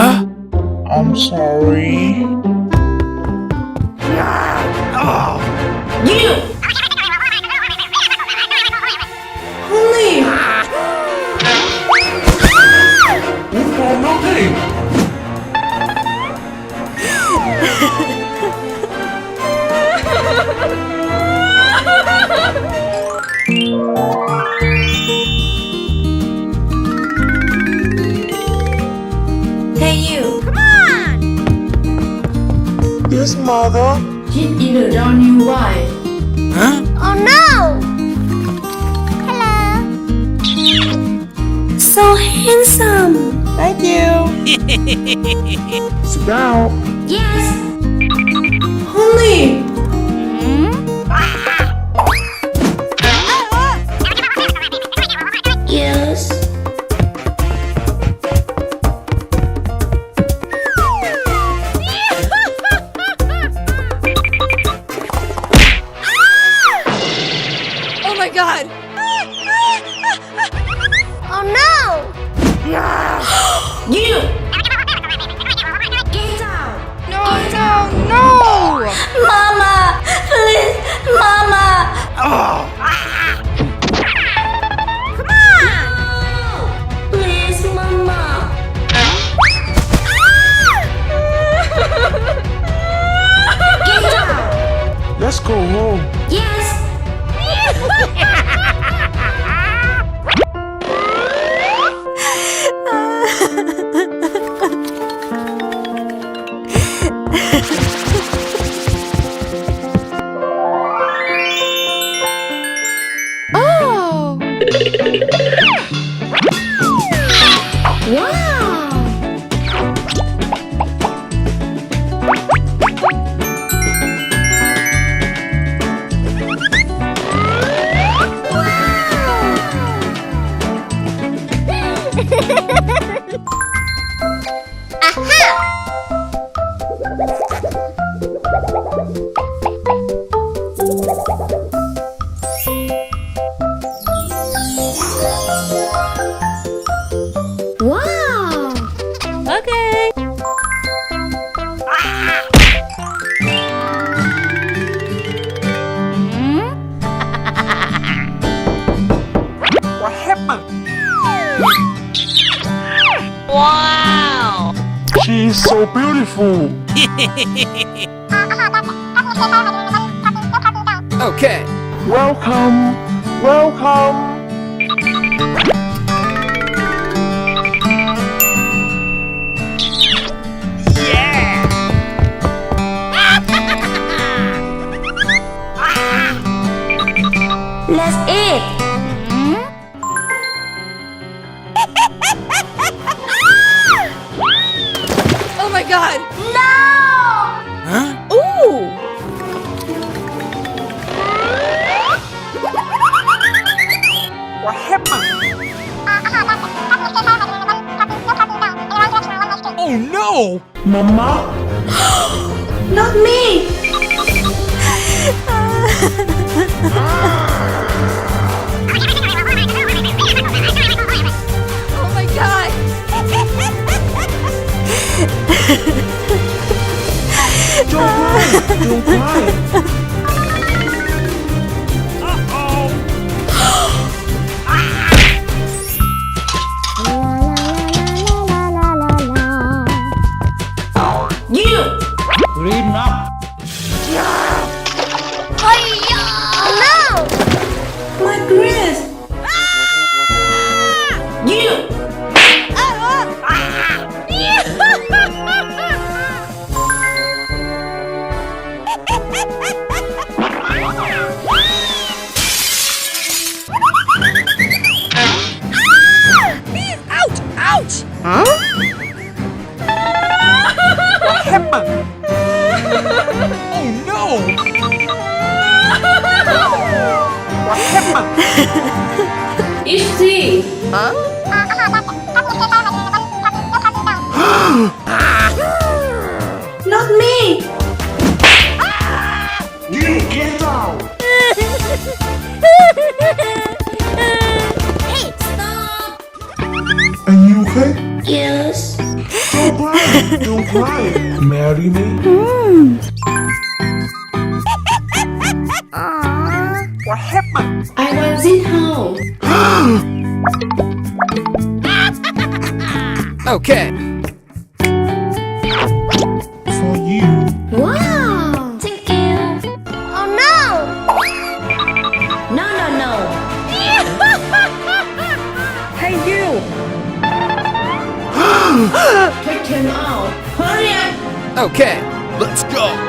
Huh? I'm sorry. Oh. You! Honey! What's going on here? Hey you! Come on! Yes, mother. Hit either down you why? Huh? Oh no! Hello! So handsome! Thank you. Sit down. Yes! Honey! Yes! Oh my god! Oh no! You! Get down! No, no, no! Mama! Please! Mama! Oh. Come on! Please, Mama! Get down! Let's go home. Yes! Oh! Wow! Wow! Okay. What happened? Wow! She's so beautiful. Okay. Welcome. Welcome. Let's eat! Oh my god! No! Huh? Ooh! What happened? Oh no! Mama? Not me! Oh my god! Don't cry. Don't cry. Uh-oh. You! Clean up. Oh no! My dress! You! Ouch! Ouch! What happened? Oh no! What happened? Easy! Huh? Not me! You get out! Hey, stop! Are you okay? Yes. Don't cry. Don't cry. Marry me. What happened? I was in home. Okay. For you. Wow. Thank you. Oh no! No, no, no. Hey, you! Take him out. Hurry up. Okay. Let's go.